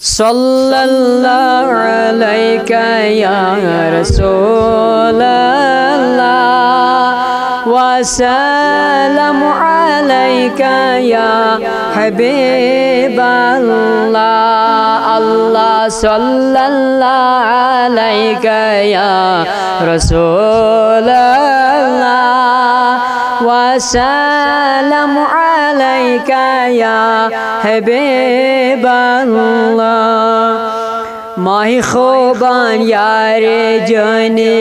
सल्लल्लाहु अलैका या रसूलल्लाह वसल्लमु अलैका या हबीबल्लाह। अल्लाह सल्लल्लाहु अलैका या रसूलल्लाह वसल्लमु अलैका या हबीबल्लाह। माही खोबान यारे जाने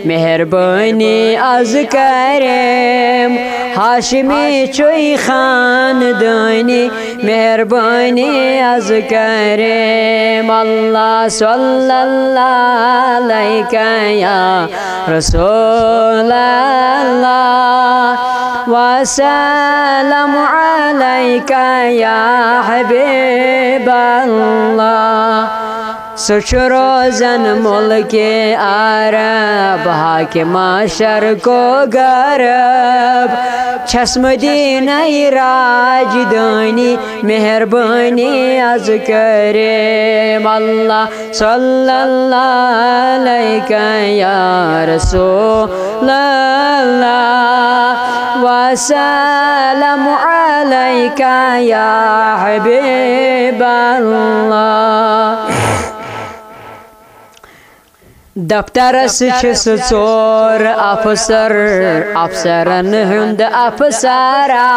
मेहरबानी अज करेम हाशमी चुई खानदानी मेहरबानी अज करेम। अल्लाह सल्लल्लाहु अलैका या रसूलल्लाह वसल्लमु अलैका या हबीबल्लाह। सुच रोज़न मुल्के अरब हाकिम माशर को गरब छस मदीना राजधानी मेहरबानी अज करेम। अल्लाह सल्लल्लाहु अलैका या रसूलल्लाह वसल्लमु अलैका या हबीबल्लाह। दफ्तरस चोर अफसर अफसरन हुंद अफसरा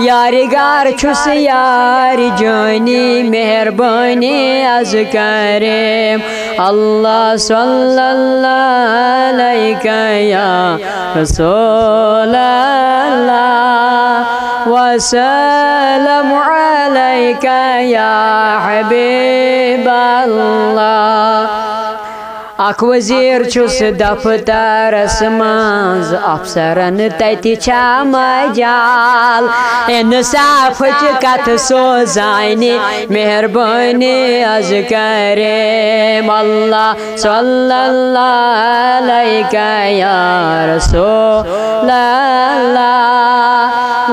यारिगार छुस यार जानी मेहरबानी अज करेम। अल्लाह सल्लल्लाहु अलैका या रसूलल्लाह वसल्लमु अलैका या हबीबल्लाह। अख वजीर छुस दफ्तरस मज अफसरन तति छा मजाल इंसाफ कथ सोजानी मेहरबानी अज करेम। अल्लाह सल्लल्लाहु अलैका या रसूलल्लाह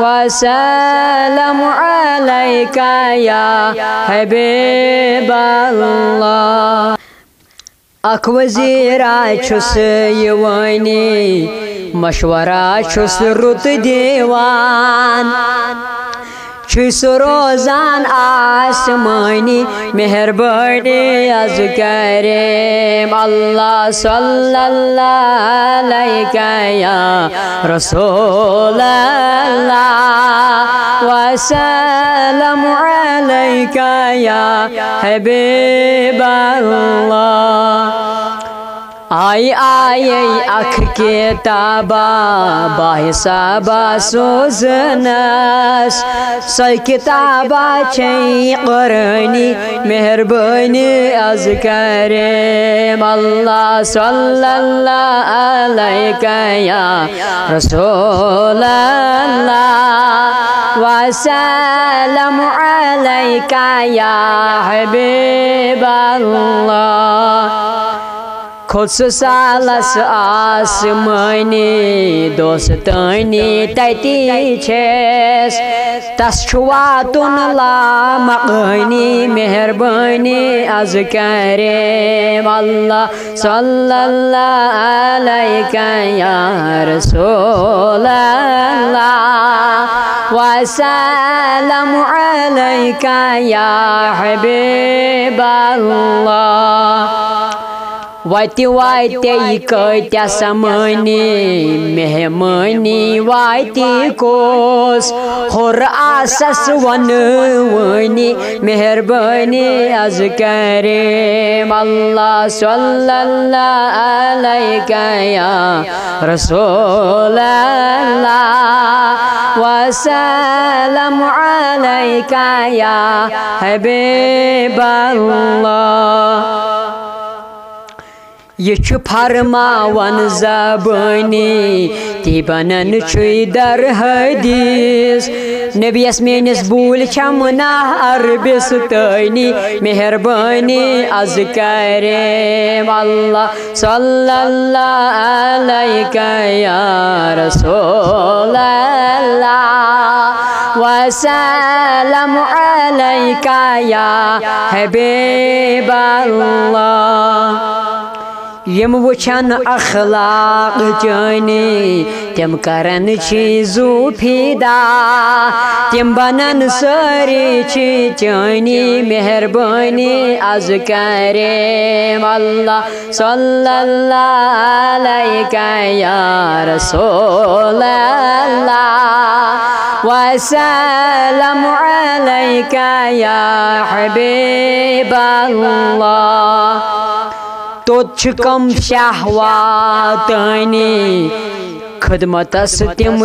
वसल्लमु अलैका या हबीबल्लाह। अख वजीरा छुस यवानी मशवरा छुस रुत दीवान छुस रोजान आसमानी मेहरबानी अज करेम। अल्लाह सल्लल्लाहु अलैका या रसूलल्लाह वसल्लमु अलैका या हबीबल्लाह। आई आई अख के ताबा बाहिसाबा सोजनस सै किताबा छै कुरानी मेहरबानी अज करेम। अल्लाह सल्लल्लाहु अलैका या रसूलल्लाह वसल्लमु अलैका या हबीबल्लाह। खुद सालस आसमानी दोस्तानी तति छेस तस वातुन लामकानी मेहरबानी अज करेम। अल्लाह सल्लल्लाहु अलैका या रसूलल्लाह वसल्लमु अलैका या हबीबल्लाह। वति वाते कत्या समानी मेहमानी वाति कोस होर आसस वनवानी मेहरबानी अज करेम। अल्लाह सल्लल्लाहु अलैका या रसूलल्लाह वसल्लमु अलैका या हबीबल्लाह। ये फरमावन ज़बानी ती बनन दर हदीस नबियस मेनिस बूल छमना अरबिस तैनी मेहरबानी अज करेम। अल्लाह सल्लल्लाहु अलैका या रसूलल्लाह वसल्लम अलैका या हबीबल्लाह। यम वुछन अखलाक चानी तम करन चीजू फिदा, तम बनन सारी चानी मेहरबानी अज करेम अल्लाह सल्लल्लाहु अलैका या रसूल अल्लाह वसल्लम अलैका या हबीब अल्लाह। तोछ कम शहवातानी खदमतस तिम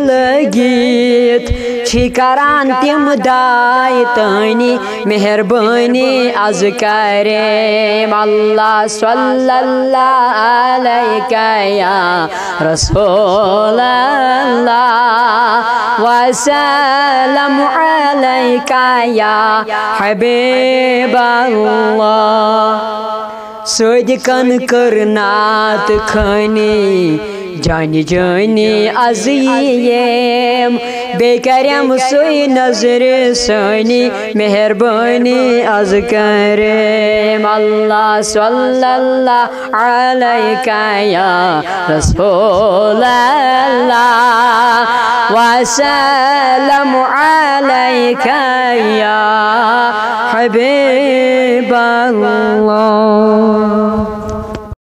लगित करान तिम दाय तानी मेहरबानी अज करेम अल्लाह सल्लल्लाहु अलैका या रसूल अल्लाह वसल्लम अलैका या हबीब अल्लाह। सदकन करनात खानी जानी जानी अज़ीम बेकरम सोई नजर सानी मेहरबानी अज करेम अल्लाह सल्लल्लाहु अलैका या रसूल अल्लाह वसल्लम अलैका या हबीब अल्लाह।